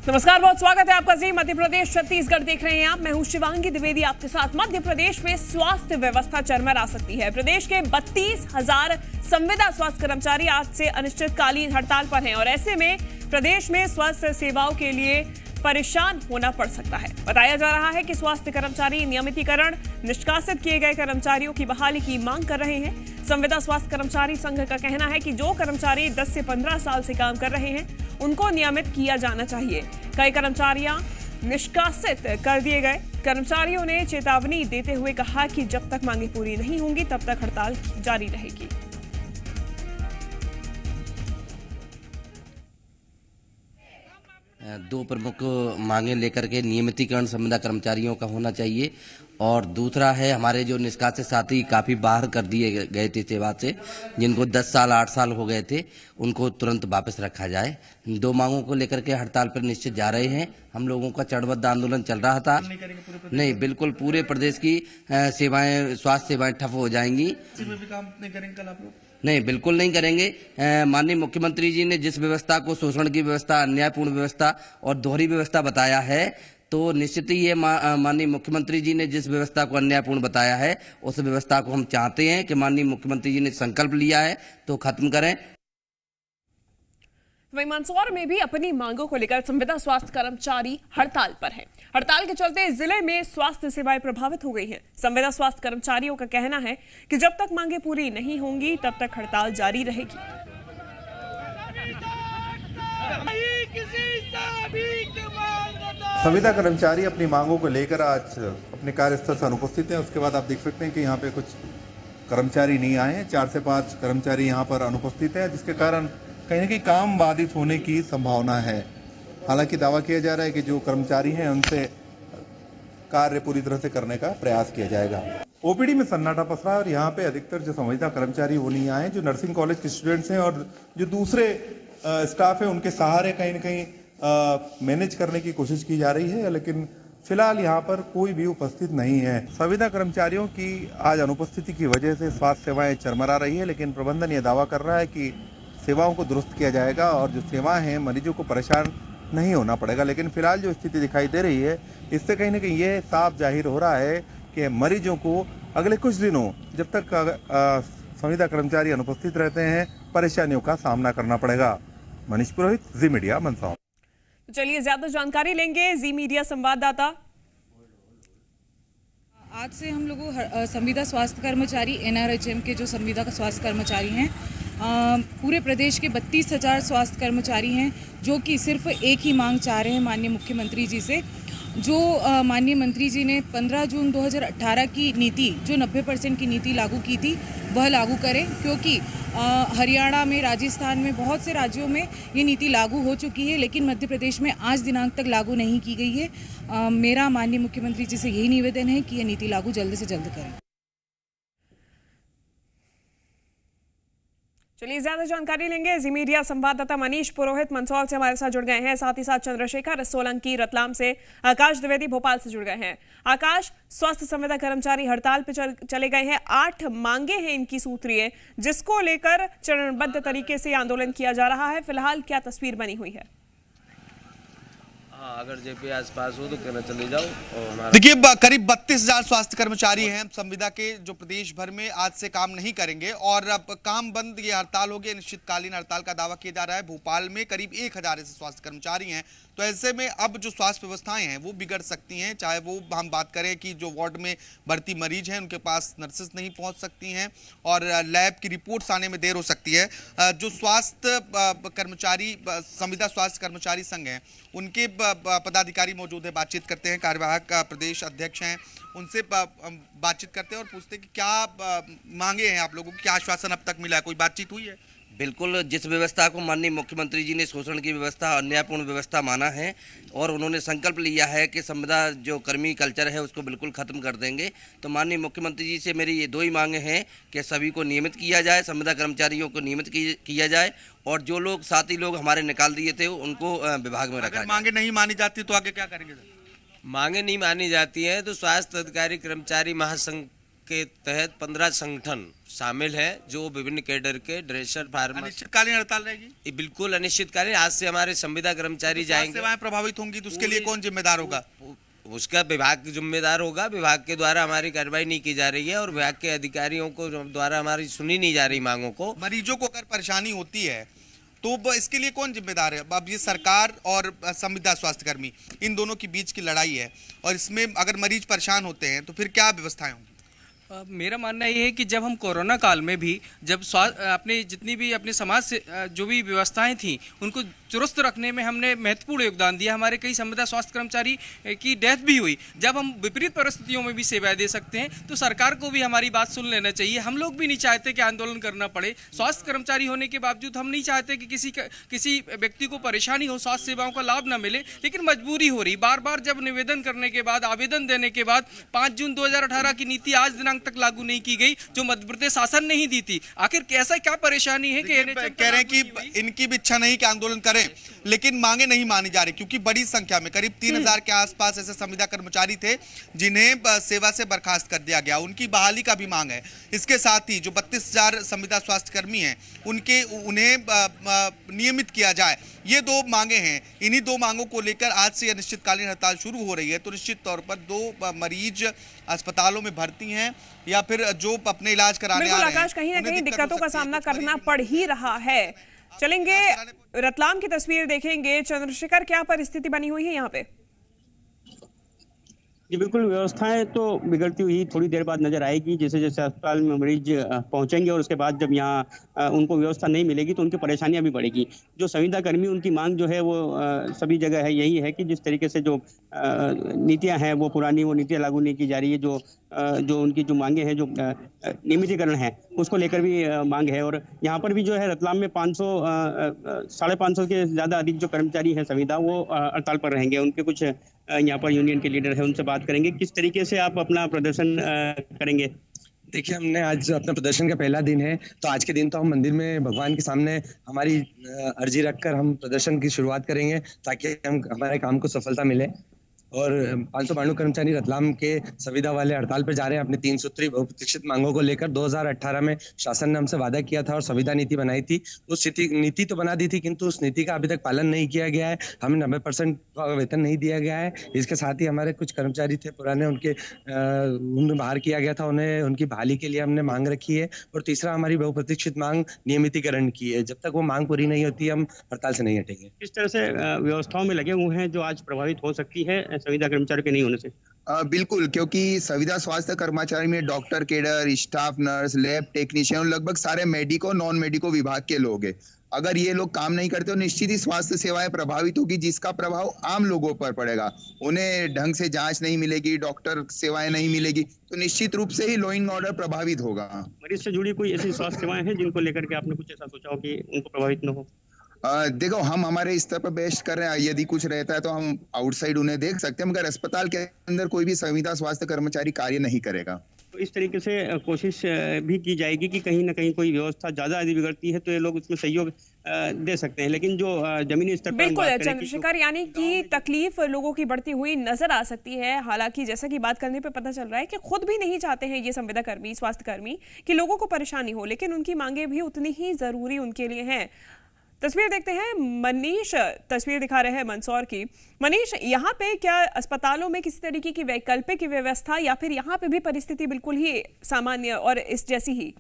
नमस्कार, बहुत स्वागत है आपका जी मध्य प्रदेश छत्तीसगढ़ देख रहे हैं आप। मैं हूं शिवांगी द्विवेदी आपके साथ। मध्य प्रदेश में स्वास्थ्य व्यवस्था चरमरा सकती है। प्रदेश के 32,000 संविदा स्वास्थ्य कर्मचारी आज से अनिश्चितकालीन हड़ताल पर हैं और ऐसे में प्रदेश में स्वास्थ्य सेवाओं के लिए परेशान होना पड़ सकता है। बताया जा रहा है कि स्वास्थ्य कर्मचारी नियमितीकरण, निष्कासित किए गए कर्मचारियों की बहाली की मांग कर रहे हैं। संविदा स्वास्थ्य कर्मचारी संघ का कहना है कि जो कर्मचारी 10 से 15 साल से काम कर रहे हैं उनको नियमित किया जाना चाहिए। कई कर्मचारियां निष्कासित कर दिए गए। कर्मचारियों ने चेतावनी देते हुए कहा कि जब तक मांगे पूरी नहीं होंगी तब तक हड़ताल जारी रहेगी। दो प्रमुख मांगे लेकर के नियमितीकरण संविदा कर्मचारियों का होना चाहिए और दूसरा है हमारे जो निष्कासित साथी काफ़ी बाहर कर दिए गए थे सेवा से, जिनको 10 साल 8 साल हो गए थे, उनको तुरंत वापस रखा जाए। दो मांगों को लेकर के हड़ताल पर निश्चित जा रहे हैं। हम लोगों का चरणबद्ध आंदोलन चल रहा था। नहीं, बिल्कुल पूरे प्रदेश की सेवाएं, स्वास्थ्य सेवाएं ठप हो जाएंगी। नहीं, बिल्कुल नहीं करेंगे। माननीय मुख्यमंत्री जी ने जिस व्यवस्था को शोषण की व्यवस्था, अन्यायपूर्ण व्यवस्था और दोहरी व्यवस्था बताया है, तो निश्चित ही ये माननीय मुख्यमंत्री जी ने जिस व्यवस्था को अन्यायपूर्ण बताया है, उस व्यवस्था को हम चाहते हैं कि माननीय मुख्यमंत्री जी ने संकल्प लिया है तो खत्म करें। वहीं मंदसौर में भी अपनी मांगों को लेकर संविदा स्वास्थ्य कर्मचारी हड़ताल पर हैं। हड़ताल के चलते जिले में स्वास्थ्य सेवाएं प्रभावित हो गई हैं। संविदा स्वास्थ्य कर्मचारियों का कहना है कि जब तक मांगे पूरी नहीं होंगी तब तक हड़ताल जारी रहेगी। संविदा कर्मचारी अपनी मांगों को लेकर आज अपने कार्यस्थल से अनुपस्थित हैं। उसके बाद आप देख सकते हैं कि यहाँ पे कुछ कर्मचारी नहीं आए हैं। 4 से 5 कर्मचारी यहाँ पर अनुपस्थित हैं, जिसके कारण कहीं न कहीं काम बाधित होने की संभावना है। हालांकि दावा किया जा रहा है कि जो कर्मचारी हैं उनसे कार्य पूरी तरह से करने का प्रयास किया जाएगा। ओपीडी में सन्नाटा पसरा है और यहाँ पे अधिकतर जो संविदा कर्मचारी वो नहीं आए। जो नर्सिंग कॉलेज के स्टूडेंट्स हैं और जो दूसरे स्टाफ है उनके सहारे कहीं न कहीं मैनेज करने की कोशिश की जा रही है, लेकिन फिलहाल यहाँ पर कोई भी उपस्थित नहीं है। संविदा कर्मचारियों की आज अनुपस्थिति की वजह से स्वास्थ्य सेवाएं चरमरा रही है, लेकिन प्रबंधन ये दावा कर रहा है कि सेवाओं को दुरुस्त किया जाएगा और जो सेवाएं हैं मरीजों को परेशान नहीं होना पड़ेगा। लेकिन फिलहाल जो स्थिति दिखाई दे रही है, इससे कहीं न कहीं ये साफ जाहिर हो रहा है कि मरीजों को अगले कुछ दिनों जब तक संविदा कर्मचारी अनुपस्थित रहते हैं परेशानियों का सामना करना पड़ेगा। मनीष पुरोहित, जी मीडिया, मंदसौर। चलिए ज्यादा जानकारी लेंगे जी मीडिया संवाददाता। आज से हम लोग संविदा स्वास्थ्य कर्मचारी NRHM के जो संविदा स्वास्थ्य कर्मचारी हैं, पूरे प्रदेश के 32,000 स्वास्थ्य कर्मचारी हैं जो कि सिर्फ एक ही मांग चाह रहे हैं माननीय मुख्यमंत्री जी से। जो माननीय मंत्री जी ने 15 जून 2018 की नीति, जो 90% की नीति लागू की थी, वह लागू करें, क्योंकि हरियाणा में, राजस्थान में, बहुत से राज्यों में ये नीति लागू हो चुकी है, लेकिन मध्य प्रदेश में आज दिनांक तक लागू नहीं की गई है। मेरा माननीय मुख्यमंत्री जी से यही निवेदन है कि ये नीति लागू जल्द से जल्द करें। चलिए ज्यादा जानकारी लेंगे। जी मीडिया संवाददाता मनीष पुरोहित मंदसौर से हमारे साथ जुड़ गए हैं। साथ ही साथ चंद्रशेखर सोलंकी रतलाम से, आकाश द्विवेदी भोपाल से जुड़ गए हैं। आकाश, स्वास्थ्य संविदा कर्मचारी हड़ताल पर चले गए हैं। 8 मांगे हैं इनकी सूत्रीय, जिसको लेकर चरणबद्ध तरीके से आंदोलन किया जा रहा है। फिलहाल क्या तस्वीर बनी हुई है? अगर जेपी आसपास हो तो कहना चले जाओ। देखिए, करीब 32,000 स्वास्थ्य कर्मचारी हैं संविदा के, जो प्रदेश भर में आज से काम नहीं करेंगे और अब काम बंद, ये हड़ताल होगी। अनिश्चितकालीन हड़ताल का दावा किया जा रहा है। भोपाल में करीब 1,000 ऐसे स्वास्थ्य कर्मचारी हैं, तो ऐसे में अब जो स्वास्थ्य व्यवस्थाएं हैं वो बिगड़ सकती हैं। चाहे वो हम बात करें कि जो वार्ड में भर्ती मरीज हैं उनके पास नर्सेस नहीं पहुंच सकती हैं और लैब की रिपोर्ट्स आने में देर हो सकती है। जो स्वास्थ्य कर्मचारी, संविदा स्वास्थ्य कर्मचारी संघ हैं, उनके पदाधिकारी मौजूद है, बातचीत करते हैं। कार्यवाहक प्रदेश अध्यक्ष हैं, उनसे बातचीत करते हैं और पूछते हैं कि क्या मांगे हैं आप लोगों को, क्या आश्वासन अब तक मिला है, कोई बातचीत हुई है? बिल्कुल, जिस व्यवस्था को माननीय मुख्यमंत्री जी ने शोषण की व्यवस्था, अन्यायपूर्ण व्यवस्था माना है और उन्होंने संकल्प लिया है कि संविदा जो कर्मी कल्चर है उसको बिल्कुल खत्म कर देंगे, तो माननीय मुख्यमंत्री जी से मेरी ये 2 ही मांगे हैं कि सभी को नियमित किया जाए, संविदा कर्मचारियों को नियमित किया जाए और जो लोग साथी लोग हमारे निकाल दिए थे उनको विभाग में रखा जाए। मांगे नहीं मानी जाती तो आगे क्या करेंगे? मांगे नहीं मानी जाती हैं तो स्वास्थ्य अधिकारी कर्मचारी महासंघ के तहत 15 संगठन शामिल हैं जो विभिन्न कैडर के ड्रेसर फार्मर। अनिश्चितकालीन हड़ताल रहेगी? ये बिल्कुल अनिश्चितकालीन। आज से हमारे संविदा कर्मचारी जाएंगे। सेवाएं प्रभावित होंगी तो उसके लिए कौन जिम्मेदार होगा? उसका विभाग जिम्मेदार होगा। विभाग के द्वारा हमारी कार्रवाई नहीं की जा रही है और विभाग के अधिकारियों को द्वारा हमारी सुनी नहीं जा रही मांगों को। मरीजों को अगर परेशानी होती है तो इसके लिए कौन जिम्मेदार है? अब ये सरकार और संविदा स्वास्थ्य कर्मी, इन दोनों के बीच की लड़ाई है और इसमें अगर मरीज परेशान होते हैं तो फिर क्या व्यवस्थाएं होंगी? मेरा मानना ये है कि जब हम कोरोना काल में भी जब अपने जितनी भी अपने समाज से जो भी व्यवस्थाएं थी उनको चुरुस्त रखने में हमने महत्वपूर्ण योगदान दिया। हमारे कई संविदा स्वास्थ्य कर्मचारी की डेथ भी हुई। जब हम विपरीत परिस्थितियों में भी सेवाएं दे सकते हैं तो सरकार को भी हमारी बात सुन लेना चाहिए। हम लोग भी नहीं चाहते कि आंदोलन करना पड़े। स्वास्थ्य कर्मचारी होने के बावजूद हम नहीं चाहते कि किसी व्यक्ति को परेशानी हो, स्वास्थ्य सेवाओं का लाभ न मिले, लेकिन मजबूरी हो रही। बार बार जब निवेदन करने के बाद, आवेदन देने के बाद 5 जून 2018 की नीति आज दिनांक तक लागू नहीं की गई जो मध्य प्रदेश शासन नहीं दी थी। आखिर कैसा क्या परेशानी है कि कह रहे हैं कि इनकी भी इच्छा नहीं कि आंदोलन करें, लेकिन मांगे नहीं मानी जा रही क्योंकि बड़ी संख्या में करीब 3000 के आसपास ऐसे संविदा कर्मचारी थे जिन्हें सेवा से बर्खास्त कर दिया गया। उनकी बहाली का भी मांग है। इसके साथ ही जो 32,000 संविदा स्वास्थ्य कर्मी हैं उन्हें नियमित किया जाए, ये 2 मांगे हैं। इन्हीं 2 मांगों को लेकर आज से अनिश्चितकालीन हड़ताल शुरू हो रही है। तो निश्चित तौर पर 2 मरीज अस्पतालों में भर्ती हैं या फिर जो अपने इलाज कराने आ रहे हैं, आकाश कहीं ना कहीं दिक्कतों का सामना करना पड़ ही रहा है। चलेंगे रतलाम की तस्वीर देखेंगे। चंद्रशेखर, क्या परिस्थिति बनी हुई है यहाँ पे? जी बिल्कुल, व्यवस्थाएं तो बिगड़ती हुई थोड़ी देर बाद नजर आएगी। जैसे जैसे अस्पताल में मरीज पहुंचेंगे और उसके बाद जब यहाँ उनको व्यवस्था नहीं मिलेगी तो उनकी परेशानियां भी बढ़ेगी। जो संविदा कर्मी, उनकी मांग जो है वो सभी जगह है, यही है कि जिस तरीके से जो नीतियां हैं वो पुरानी, वो नीतियां लागू नहीं की जा रही है। जो उनकी जो मांगे हैं, जो नियमितीकरण है, उसको लेकर भी मांग है। और यहाँ पर भी जो है रतलाम में 550 के ज़्यादा अधिक जो कर्मचारी हैं संविदा, वो हड़ताल पर रहेंगे। उनके कुछ यहाँ पर यूनियन के लीडर हैं, उनसे बात करेंगे किस तरीके से आप अपना प्रदर्शन करेंगे। देखिए, हमने आज अपना प्रदर्शन का पहला दिन है तो आज के दिन तो हम मंदिर में भगवान के सामने हमारी अर्जी रखकर हम प्रदर्शन की शुरुआत करेंगे ताकि हमारे काम को सफलता मिले। और 592 कर्मचारी रतलाम के संविदा वाले हड़ताल पर जा रहे हैं अपनी 3 सूत्री बहुप्रतीक्षित मांगों को लेकर। 2018 में शासन ने हमसे वादा किया था और संविदा नीति बनाई थी। उस नीति तो बना दी थी किंतु उस नीति का अभी तक पालन नहीं किया गया है। हमें 90% का वेतन नहीं दिया गया है। इसके साथ ही हमारे कुछ कर्मचारी थे पुराने, उन्हें बाहर किया गया था, उन्हें उनकी बहाली के लिए हमने मांग रखी है। और तीसरा हमारी बहुप्रतीक्षित मांग नियमितीकरण की है। जब तक वो मांग पूरी नहीं होती हम हड़ताल से नहीं हटेंगे। किस तरह से व्यवस्थाओं में लगे हुए हैं जो आज प्रभावित हो सकती है संविदा कर्मचारी के नहीं होने से? बिल्कुल, क्योंकि संविदा स्वास्थ्य कर्मचारी में doctor cadre, staff nurse, lab technician, लगभग सारे मेडिको नॉन मेडिको विभाग के लोग हैं। अगर ये लोग काम नहीं करते तो निश्चित ही स्वास्थ्य सेवाएं प्रभावित होगी, जिसका प्रभाव आम लोगों पर पड़ेगा। उन्हें ढंग से जांच नहीं मिलेगी, डॉक्टर सेवाएं नहीं मिलेगी, तो निश्चित रूप से ही लॉ एंड ऑर्डर प्रभावित होगा। मरीज से जुड़ी कोई ऐसी स्वास्थ्य सेवाएं हैं जिनको लेकर के आपने कुछ ऐसा सोचा हो कि उनको प्रभावित न हो? देखो, हम हमारे स्तर पर बेस्ट कर रहे हैं। यदि कुछ रहता है तो हम आउटसाइड उन्हें देख सकते हैं, मगर अस्पताल के अंदर कोई भी संविदा स्वास्थ्य कर्मचारी कार्य नहीं करेगा। तो इस तरीके से कोशिश भी की जाएगी कि कहीं ना कहीं कोई व्यवस्था ज्यादा यदि बिगड़ती है तो ये लोग इसमें सहयोग दे सकते हैं। लेकिन जो जमीनी स्तर पर बिल्कुल चंद्रशेखर, यानी कि तकलीफ लोगों की बढ़ती हुई नजर आ सकती है। हालांकि जैसा कि बात करने पे पता चल रहा है कि खुद भी नहीं चाहते हैं ये संविदा कर्मी, स्वास्थ्य कर्मी, कि लोगों को परेशानी हो, लेकिन उनकी मांगे भी उतनी ही जरूरी उनके लिए हैं। तस्वीर देखते हैं। मनीष तस्वीर दिखा रहे हैं मंदसौर की। मनीष, यहाँ पे क्या अस्पतालों में किसी तरीके की वैकल्पिक व्यवस्था या फिर यहाँ पे भी परिस्थिति बिल्कुल ही सामान्य और इस जैसी ही?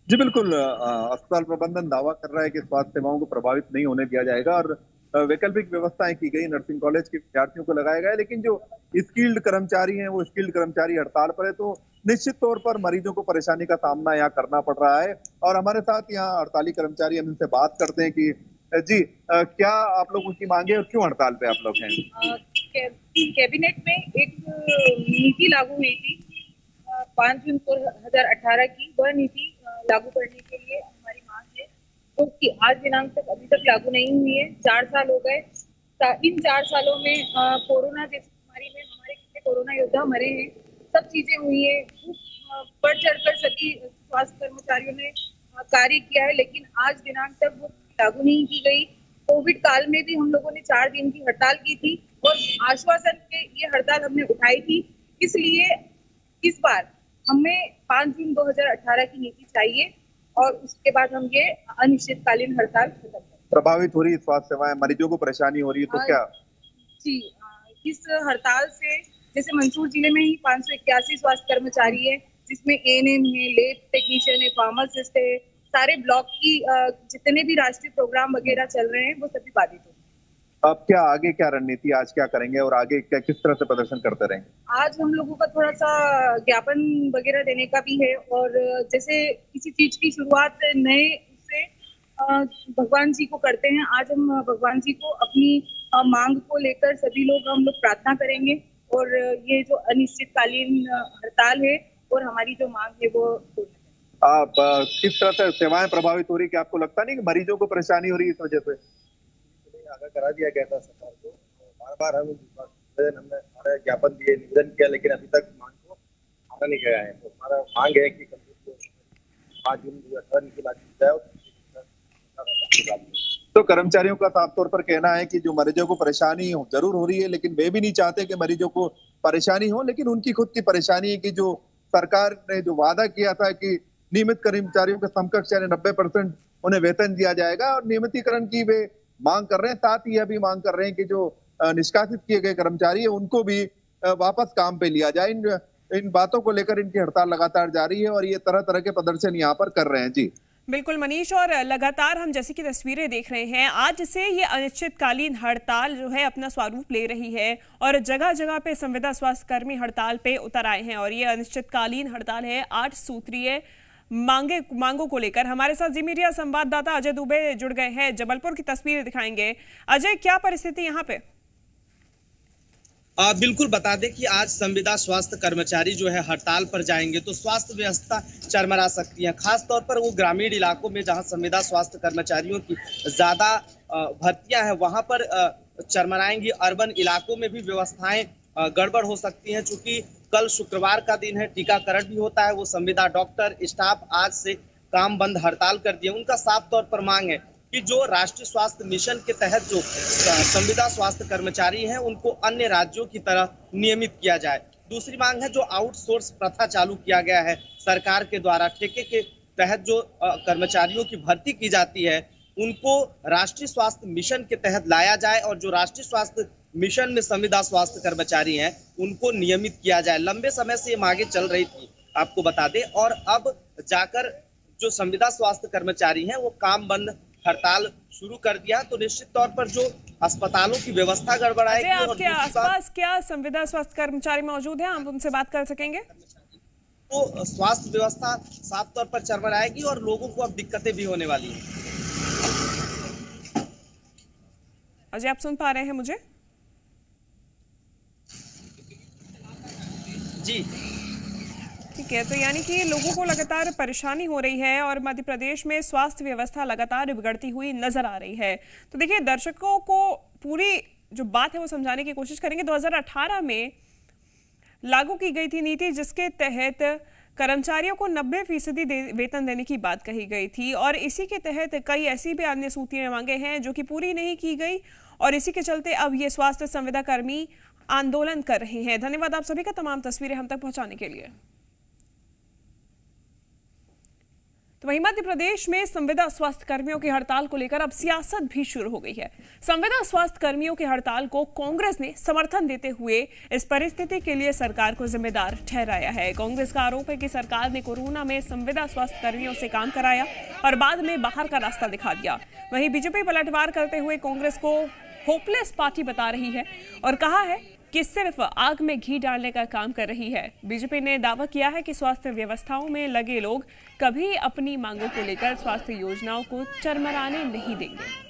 जी बिल्कुल, अस्पताल प्रबंधन दावा कर रहा है कि स्वास्थ्य सेवाओं को प्रभावित नहीं होने दिया जाएगा और वैकल्पिक व्यवस्थाएं की गई। नर्सिंग कॉलेज के विद्यार्थियों को लगाया गया है, लेकिन जो स्किल्ड कर्मचारी हैं वो स्किल्ड कर्मचारी हड़ताल पर है, तो निश्चित तौर पर मरीजों को परेशानी का सामना यहाँ करना पड़ रहा है। और हमारे साथ यहाँ हड़ताली कर्मचारी, हम इनसे बात करते हैं कि जी क्या आप लोगों की मांगे और क्यों हड़ताल पे आप लोग हैं? कैबिनेट में एक नीति लागू हुई थी 5 जून 2018 की। वह नीति लागू करने के लिए हमारी मांग है, तो कि आज दिनांक तक अभी तक लागू नहीं हुई है। 4 साल हो गए। इन 4 सालों में कोरोना जैसी बीमारी में हमारे कितने कोरोना योद्धा मरे हैं, सब चीजें हुई है। बढ़ चढ़कर सभी स्वास्थ्य कर्मचारियों ने कार्य किया है, लेकिन आज दिनांक तक वो लागू नहीं की गई। कोविड काल में भी हम लोगों ने 4 दिन की हड़ताल की थी और आश्वासन पे ये हड़ताल हमने उठाई थी। इसलिए इस बार हमें 5 जून 2018 की नीति चाहिए और उसके बाद हम ये अनिश्चितकालीन हड़ताल खत्म करें। प्रभावित हो रही है स्वास्थ्य सेवाएं, मरीजों को परेशानी हो रही है, तो क्या? जी, इस हड़ताल से जैसे मंदसौर जिले में ही 581 स्वास्थ्य कर्मचारी है, जिसमें एएनएम है, लैब टेक्नीशियन है, फार्मासिस्ट है, सारे ब्लॉक की जितने भी राष्ट्रीय प्रोग्राम वगैरह चल रहे हैं वो सभी बाधित हो। अब क्या आगे, क्या रणनीति आज क्या करेंगे और आगे क्या किस तरह से प्रदर्शन करते रहेंगे? आज हम लोगों का थोड़ा सा ज्ञापन वगैरह देने का भी है और जैसे किसी चीज की शुरुआत नए से भगवान जी को करते हैं। आज हम भगवान जी को अपनी मांग को लेकर सभी लोग हम लोग प्रार्थना करेंगे और ये जो अनिश्चितकालीन हड़ताल है और हमारी जो मांग है वो आप किस तरह से सेवाएं प्रभावित हो रही है? क्या आपको लगता नहीं कि मरीजों को परेशानी हो रही है इस वजह से? आगाह करा दिया गया था सरकार को, बार बार हमने हमारे ज्ञापन दिए, निवेदन किया, लेकिन अभी तक मांग को माना नहीं गया है। तो हमारा मांग है कि 5 जून 2018 नीति लागू की जाए। तो कर्मचारियों का साफ तौर पर कहना है कि जो मरीजों को परेशानी जरूर हो रही है, लेकिन वे भी नहीं चाहते कि मरीजों को परेशानी हो, लेकिन उनकी खुद की परेशानी है कि जो सरकार ने जो वादा किया था कि नियमित कर्मचारियों के समकक्ष यानी 90% उन्हें वेतन दिया जाएगा और नियमितीकरण की वे मांग कर रहे हैं। साथ ही यह भी मांग कर रहे हैं कि जो निष्कासित किए गए कर्मचारी है उनको भी वापस काम पे लिया जाए। इन बातों को लेकर इनकी हड़ताल लगातार जारी है और ये तरह तरह के प्रदर्शन यहाँ पर कर रहे हैं। जी बिल्कुल मनीष, और लगातार हम जैसे कि तस्वीरें देख रहे हैं, आज से ये अनिश्चितकालीन हड़ताल जो है अपना स्वरूप ले रही है और जगह जगह पे संविदा स्वास्थ्य कर्मी हड़ताल पे उतर आए हैं और ये अनिश्चितकालीन हड़ताल है 8 सूत्रीय मांगों को लेकर। हमारे साथ जी मीडिया संवाददाता अजय दुबे जुड़ गए हैं, जबलपुर की तस्वीरें दिखाएंगे। अजय, क्या परिस्थिति यहाँ पे? बिल्कुल बता दें कि आज संविदा स्वास्थ्य कर्मचारी जो है हड़ताल पर जाएंगे तो स्वास्थ्य व्यवस्था चरमरा सकती है, खासतौर पर वो ग्रामीण इलाकों में जहां संविदा स्वास्थ्य कर्मचारियों की ज्यादा भर्तियां हैं वहां पर चरमराएंगी। अर्बन इलाकों में भी व्यवस्थाएं गड़बड़ हो सकती हैं, चूंकि कल शुक्रवार का दिन है, टीकाकरण भी होता है। वो संविदा डॉक्टर स्टाफ आज से काम बंद हड़ताल कर दिए। उनका साफ तौर पर मांग है कि जो राष्ट्रीय स्वास्थ्य मिशन के तहत जो संविदा स्वास्थ्य कर्मचारी हैं उनको अन्य राज्यों की तरह नियमित किया जाए। दूसरी मांग है जो आउटसोर्स प्रथा चालू किया गया है सरकार के द्वारा, ठेके के तहत जो कर्मचारियों की भर्ती की जाती है उनको राष्ट्रीय स्वास्थ्य मिशन के तहत लाया जाए और जो राष्ट्रीय स्वास्थ्य मिशन में संविदा स्वास्थ्य कर्मचारी हैं उनको नियमित किया जाए। लंबे समय से ये मांगे चल रही थी, आपको बता दें, और अब जाकर जो संविदा स्वास्थ्य कर्मचारी हैं वो काम बंद हड़ताल शुरू कर दिया। तो निश्चित तौर पर जो अस्पतालों की व्यवस्था गड़बड़ाएगी। आपके आसपास क्या संविदा स्वास्थ्य कर्मचारी मौजूद हैं, आप उनसे बात कर सकेंगे? तो स्वास्थ्य व्यवस्था साफ तौर पर चरमराएगी और लोगों को अब दिक्कतें भी होने वाली है। अजय, आप सुन पा रहे हैं मुझे? जी ठीक है, तो यानी कि लोगों को लगातार परेशानी हो रही है और मध्य प्रदेश में स्वास्थ्य व्यवस्था लगातार बिगड़ती हुई नजर आ रही है। तो देखिए, दर्शकों को पूरी जो बात है वो समझाने की कोशिश करेंगे। 2018 में लागू की गई थी नीति जिसके तहत कर्मचारियों को 90% वेतन देने की बात कही गई थी और इसी के तहत कई ऐसी भी अन्य सूत्रीय मांगे हैं जो कि पूरी नहीं की गई और इसी के चलते अब ये स्वास्थ्य संविदा कर्मी आंदोलन कर रहे हैं। धन्यवाद आप सभी का तमाम तस्वीरें हम तक पहुंचाने के लिए। तो वहीं मध्य प्रदेश में संविदा स्वास्थ्य कर्मियों की हड़ताल को लेकर अब सियासत भी शुरू हो गई है। संविदा स्वास्थ्य कर्मियों की हड़ताल को कांग्रेस ने समर्थन देते हुए इस परिस्थिति के लिए सरकार को जिम्मेदार ठहराया है। कांग्रेस का आरोप है कि सरकार ने कोरोना में संविदा स्वास्थ्य कर्मियों से काम कराया और बाद में बाहर का रास्ता दिखा दिया। वहीं बीजेपी पलटवार करते हुए कांग्रेस को होपलेस पार्टी बता रही है और कहा है कि सिर्फ आग में घी डालने का काम कर रही है। बीजेपी ने दावा किया है कि स्वास्थ्य व्यवस्थाओं में लगे लोग कभी अपनी मांगों को लेकर स्वास्थ्य योजनाओं को चरमराने नहीं देंगे।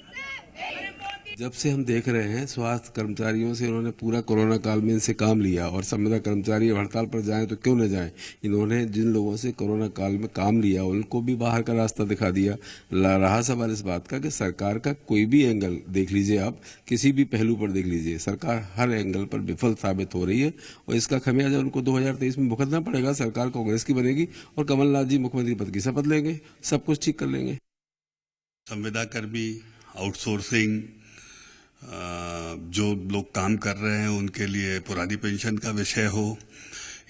जब से हम देख रहे हैं स्वास्थ्य कर्मचारियों से इन्होंने पूरा कोरोना काल में इनसे काम लिया और संविदा कर्मचारी हड़ताल पर जाएं तो क्यों न जाएं। इन्होंने जिन लोगों से कोरोना काल में काम लिया उनको भी बाहर का रास्ता दिखा दिया। रहा सवाल इस बात का कि सरकार का कोई भी एंगल देख लीजिए, आप किसी भी पहलू पर देख लीजिए, सरकार हर एंगल पर विफल साबित हो रही है और इसका खमियाजा उनको 2023 में भुगतना पड़ेगा। सरकार कांग्रेस की बनेगी और कमलनाथ जी मुख्यमंत्री पद की शपथ लेंगे, सब कुछ ठीक कर लेंगे। संविदा कर्मी, आउटसोर्सिंग, जो लोग काम कर रहे हैं उनके लिए पुरानी पेंशन का विषय हो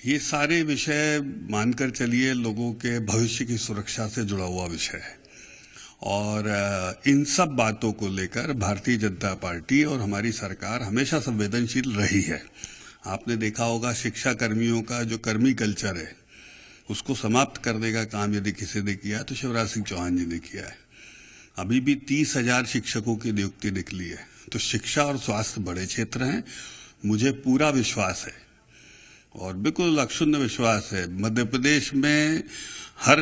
ये सारे विषय मानकर चलिए लोगों के भविष्य की सुरक्षा से जुड़ा हुआ विषय है और इन सब बातों को लेकर भारतीय जनता पार्टी और हमारी सरकार हमेशा संवेदनशील रही है। आपने देखा होगा शिक्षा कर्मियों का जो कर्मी कल्चर है उसको समाप्त करने का काम यदि किसी ने किया तो शिवराज सिंह चौहान जी ने किया है। अभी भी 30,000 शिक्षकों की नियुक्ति निकली है। तो शिक्षा और स्वास्थ्य बड़े क्षेत्र हैं। मुझे पूरा विश्वास है और बिल्कुल अक्षुण्ण विश्वास है मध्य प्रदेश में हर